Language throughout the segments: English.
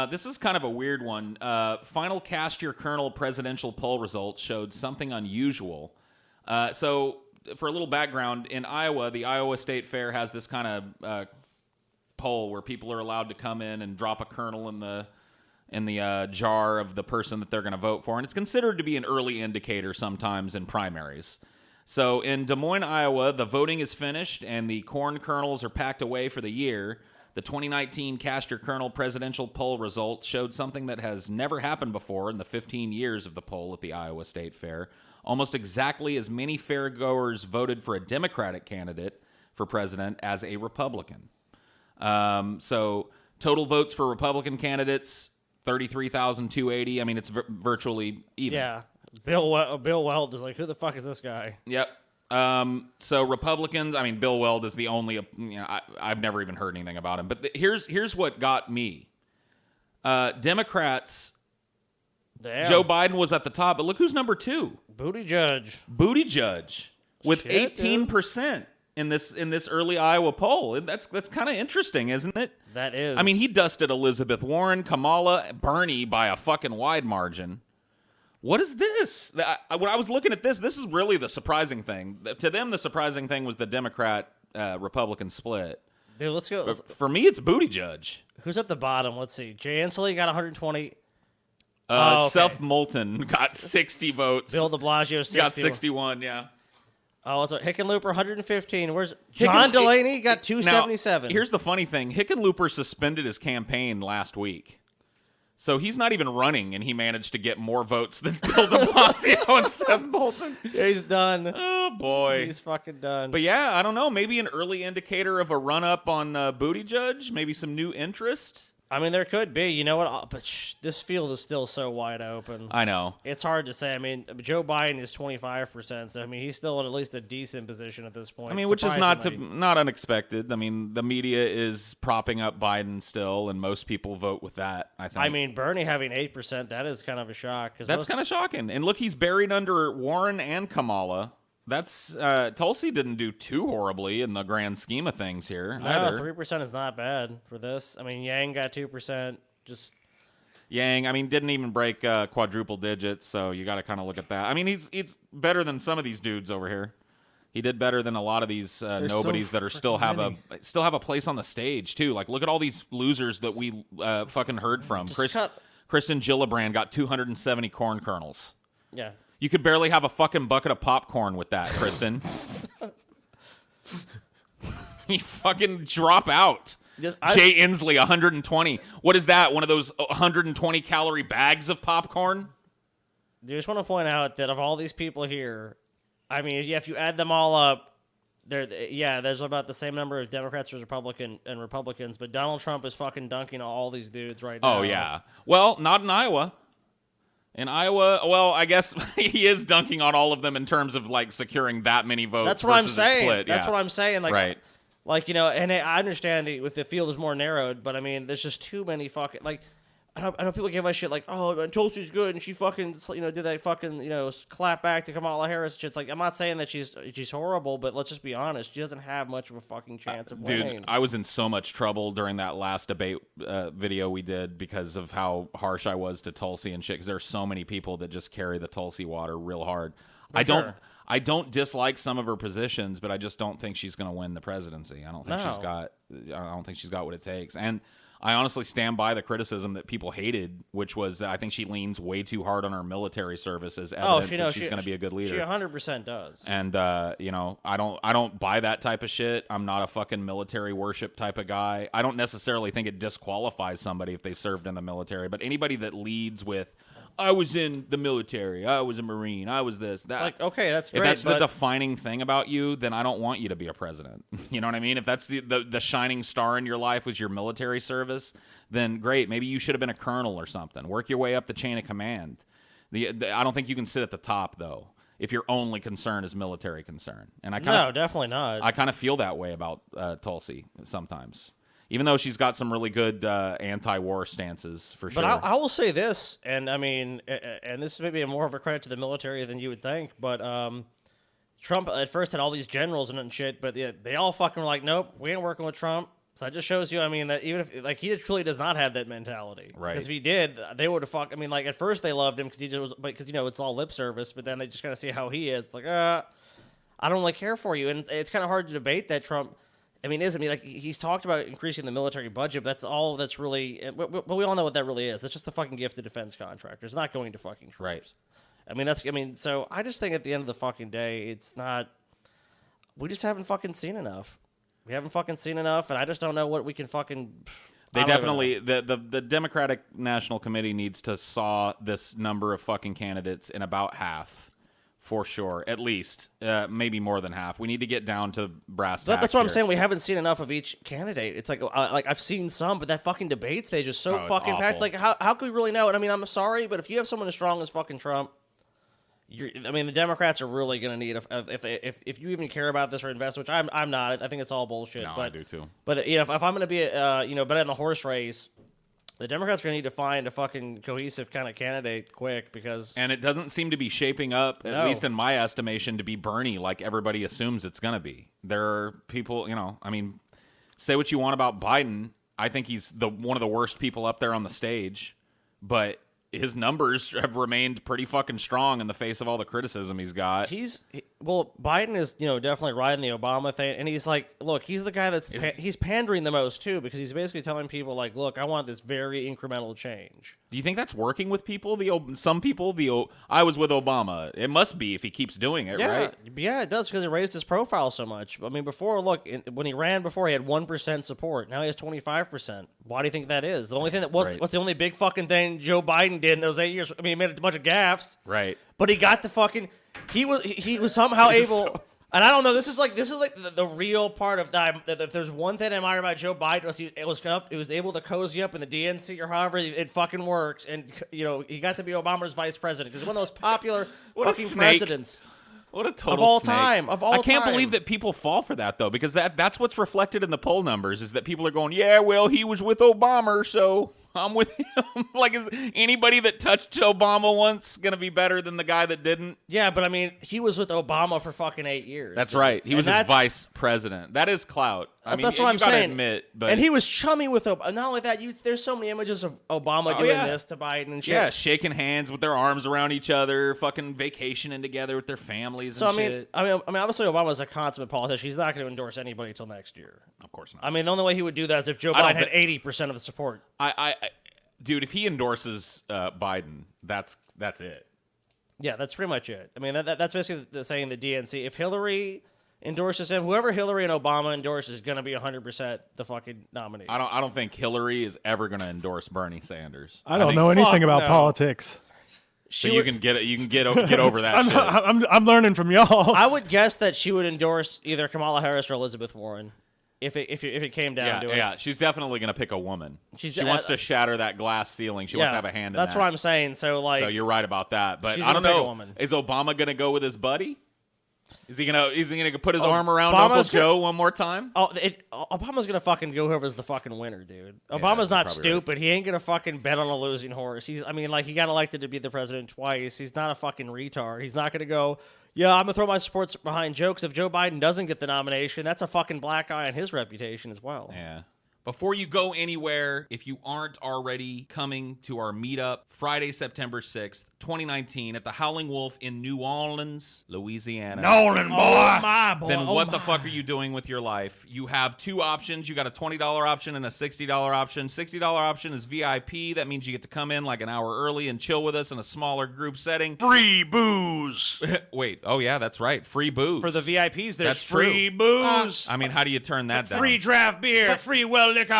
This is kind of a weird one. Final cast your Kernal presidential poll results showed something unusual. So, for a little background, in Iowa, the Iowa State Fair has this kind of poll where people are allowed to come in and drop a kernel in the jar of the person that they're going to vote for, and it's considered to be an early indicator sometimes in primaries. So, in Des Moines, Iowa, the voting is finished and the corn kernels are packed away for the year. The 2019 Cast Your Kernel presidential poll results showed something that has never happened before in the 15 years of the poll at the Iowa State Fair. Almost exactly as many fairgoers voted for a Democratic candidate for president as a Republican. So total votes for Republican candidates, 33,280. I mean, it's virtually even. Yeah. Bill Weld is like, who the fuck is this guy? Yep. So Republicans, I mean, Bill Weld is the only, I've never even heard anything about him. But here's what got me. Democrats, Damn. Joe Biden was at the top, but look who's number 2. Buttigieg with 18% in this early Iowa poll. That's kind of interesting, isn't it? That is. I mean, he dusted Elizabeth Warren, Kamala, Bernie by a fucking wide margin. What is this? When I was looking at this is really the surprising thing. To them, the surprising thing was the Democrat-Republican split. Dude, let's go. For me, it's Buttigieg. Who's at the bottom? Let's see. Jay Inslee got 120. Okay. Self Moulton got 60 votes. Bill de Blasio 60. Got 61, yeah. Oh, what's Hickenlooper 115. Where's John Delaney got 277. Now, here's the funny thing. Hickenlooper suspended his campaign last week. So he's not even running, and he managed to get more votes than Bill de Blasio and Seth Moulton. Yeah, he's done. Oh, boy. He's fucking done. But yeah, I don't know. Maybe an early indicator of a run-up on Buttigieg. Maybe some new interest. I mean, there could be. You know what? But this field is still so wide open. I know. It's hard to say. I mean, Joe Biden is 25%, so I mean, he's still in at least a decent position at this point. I mean, which is not unexpected. I mean, the media is propping up Biden still, and most people vote with that, I think. I mean, Bernie having 8%, that is kind of a shock. That's kind of shocking. And look, he's buried under Warren and Kamala. That's Tulsi didn't do too horribly in the grand scheme of things here. No, either. 3% is not bad for this. I mean, Yang got 2%. Just Yang, I mean, didn't even break quadruple digits, so you got to kind of look at that. I mean, he's better than some of these dudes over here. He did better than a lot of these nobodies that are still have a place on the stage too. Like, look at all these losers that we fucking heard from. Kristen Gillibrand got 270 corn kernels. Yeah. You could barely have a fucking bucket of popcorn with that, Kristen. You fucking drop out. Jay Inslee, 120. What is that? One of those 120 calorie bags of popcorn? I just want to point out that of all these people here, I mean, if you add them all up, there's about the same number of Democrats as Republicans, but Donald Trump is fucking dunking all these dudes right now. Oh, yeah. Well, not in Iowa. In Iowa, well, I guess he is dunking on all of them in terms of, like, securing that many votes. That's what I'm saying. Split. That's what I'm saying. Like, right. Like, you know, and I understand if the field is more narrowed, but I mean, there's just too many fucking, like, I know people give us shit like, oh, Tulsi's good, and she fucking, did that fucking, clap back to Kamala Harris. It's like, I'm not saying that she's horrible, but let's just be honest. She doesn't have much of a fucking chance of winning. Dude, I was in so much trouble during that last debate video we did because of how harsh I was to Tulsi and shit, because there are so many people that just carry the Tulsi water real hard. I don't dislike some of her positions, but I just don't think she's going to win the presidency. I don't think she's got what it takes. And I honestly stand by the criticism that people hated, which was that I think she leans way too hard on her military service as evidence that she's going to be a good leader. She 100% does. And I don't buy that type of shit. I'm not a fucking military worship type of guy. I don't necessarily think it disqualifies somebody if they served in the military, but anybody that leads with, I was in the military, I was a Marine, I was this, that. It's like, okay, that's great. If that's the defining thing about you, then I don't want you to be a president. You know what I mean? If that's the shining star in your life was your military service, then great. Maybe you should have been a colonel or something. Work your way up the chain of command. I don't think you can sit at the top, though, if your only concern is military concern. And definitely not. I kind of feel that way about Tulsi sometimes. Even though she's got some really good anti-war stances, for sure. But I will say this, and I mean, and this may be more of a credit to the military than you would think, but Trump at first had all these generals and shit, but they all fucking were like, nope, we ain't working with Trump. So that just shows you, I mean, that even if, like, he truly does not have that mentality. Right. Because if he did, they would have I mean, like, at first they loved him because, you know, it's all lip service, but then they just kind of see how he is. Like, I don't really care for you. And it's kind of hard to debate that Trump, like, he's talked about increasing the military budget, but that's all that's really, but we all know what that really is. That's just a fucking gift to defense contractors, not going to fucking troops. Right. So I just think at the end of the fucking day, it's not, we just haven't fucking seen enough. We haven't fucking seen enough, and I just don't know what we can fucking. They definitely the Democratic National Committee needs to saw this number of fucking candidates in about half, for sure. At least, maybe more than half. We need to get down to brass tacks. That's what I'm saying. We haven't seen enough of each candidate. It's like I've seen some, but that fucking debate stage is so fucking packed. Like how can we really know? And I mean, I'm sorry, but if you have someone as strong as fucking Trump. The Democrats are really going to need if you even care about this or invest, which I'm not. I think it's all bullshit. No, but, I do too. But you know, if I'm going to be bet in the horse race, the Democrats are going to need to find a fucking cohesive kind of candidate quick because. And it doesn't seem to be shaping up, at least in my estimation, to be Bernie like everybody assumes it's going to be. There are people, say what you want about Biden. I think he's one of the worst people up there on the stage, but his numbers have remained pretty fucking strong in the face of all the criticism he's got. Biden is, definitely riding the Obama thing, and he's like, look, he's the guy he's pandering the most too, because he's basically telling people like, look, I want this very incremental change. Do you think that's working with people? Some people, I was with Obama. It must be if he keeps doing it, right? Yeah, it does because it raised his profile so much. I mean, before, look, when he ran before, he had 1% support. Now he has 25%. Why do you think that is? The only thing what's the only big fucking thing Joe Biden did in those 8 years? I mean, he made a bunch of gaffes, right? But he got the fucking. He was somehow able. And I don't know. This is like the real part of that. If there's one thing I admire about Joe Biden, he was able to cozy up in the DNC or however it fucking works, and he got to be Obama's vice president because he's one of those popular fucking presidents. What a total of all snake. Time. I can't believe that people fall for that though, because that's what's reflected in the poll numbers is that people are going, yeah, well, he was with Obama, so I'm with him. Like, is anybody that touched Obama once going to be better than the guy that didn't? Yeah, but I mean, he was with Obama for fucking 8 years. That's right. He was his vice president. That is clout. I mean, that's what I'm saying. Admit, but and he was chummy with Obama. Not only that, there's so many images of Obama doing this to Biden and shit. Yeah, shaking hands with their arms around each other, fucking vacationing together with their families and shit. I mean, obviously Obama's a consummate politician. He's not going to endorse anybody until next year. Of course not. I mean, the only way he would do that is if Joe Biden had 80% of the support. Dude, if he endorses Biden, that's it. Yeah, that's pretty much it. I mean, that's basically the saying the DNC. If Hillary endorses him, whoever Hillary and Obama endorse is going to be 100% the fucking nominee. I don't think Hillary is ever going to endorse Bernie Sanders. I don't know anything about politics. So you can get over that shit. I'm learning from y'all. I would guess that she would endorse either Kamala Harris or Elizabeth Warren. If it came down to it. Yeah, she's definitely going to pick a woman. She wants to shatter that glass ceiling. She wants to have a hand in that. That's what I'm saying. So you're right about that. But I don't know. Is Obama going to go with his buddy? Is he gonna put his arm around Uncle Joe one more time? Obama's gonna fucking go whoever's the fucking winner, dude. Obama's not stupid. Right. He ain't gonna fucking bet on a losing horse. He got elected to be the president twice. He's not a fucking retard. He's not gonna go, yeah, I'm gonna throw my support behind Joe, because if Joe Biden doesn't get the nomination, that's a fucking black eye on his reputation as well. Yeah. Before you go anywhere, if you aren't already coming to our meetup Friday, September 6th, 2019 at the Howling Wolf in New Orleans, Louisiana. Nolan, boy. Oh, my boy. Then what the fuck are you doing with your life? You have two options. You got a $20 option and a $60 option. $60 option is VIP. That means you get to come in like an hour early and chill with us in a smaller group setting. Free booze. Wait. Oh, yeah, that's right. Free booze. For the VIPs, there's free booze. I mean, how do you turn that down? Free draft beer. Free well liquor.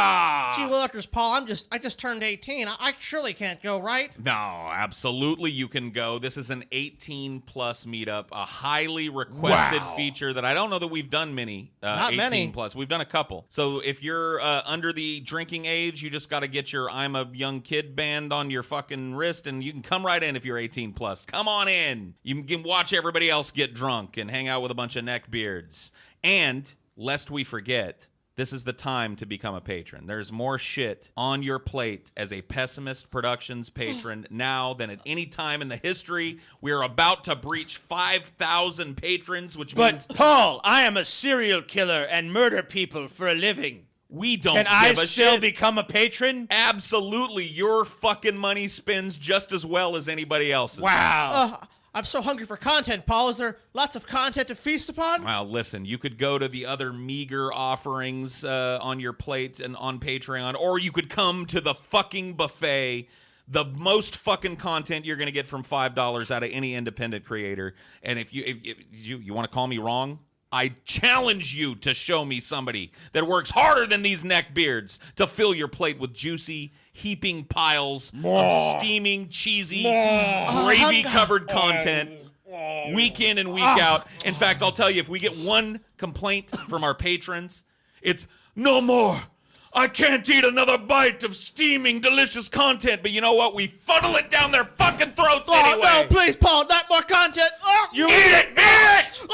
Gee willikers, Paul, I just turned 18. I surely can't go, right? No, absolutely you can go. This is an 18-plus meetup, a highly requested feature that I don't know that we've done many. Not 18-plus. We've done a couple. So if you're under the drinking age, you just got to get your I'm a Young Kid band on your fucking wrist, and you can come right in if you're 18-plus. Come on in. You can watch everybody else get drunk and hang out with a bunch of neckbeards. And, lest we forget, this is the time to become a patron. There's more shit on your plate as a Pessimist Productions patron now than at any time in the history. We're about to breach 5,000 patrons, which means... But, Paul, I am a serial killer and murder people for a living. We don't Can I give a still shit. become a patron? Absolutely. Your fucking money spends just as well as anybody else's. Wow. I'm so hungry for content, Paul. Is there lots of content to feast upon? Wow, listen, you could go to the other meager offerings on your plate and on Patreon, or you could come to the fucking buffet. The most fucking content you're going to get from $5 out of any independent creator. And if you want to call me wrong, I challenge you to show me somebody that works harder than these neckbeards to fill your plate with juicy, heaping piles of steaming, cheesy, gravy-covered content week in and week out. In fact, I'll tell you, if we get one complaint from our patrons, it's no more. I can't eat another bite of steaming, delicious content. But you know what? We funnel it down their fucking throats anyway. No, please, Paul, not more content. You eat it, bitch!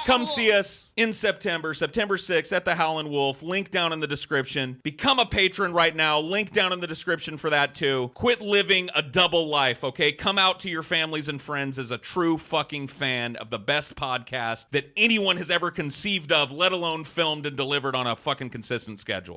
Come see us in September 6th at the Howlin' Wolf. Link down in the description. Become a patron right now. Link down in the description for that too. Quit living a double life, okay? Come out to your families and friends as a true fucking fan of the best podcast that anyone has ever conceived of, let alone filmed and delivered on a fucking consistent schedule.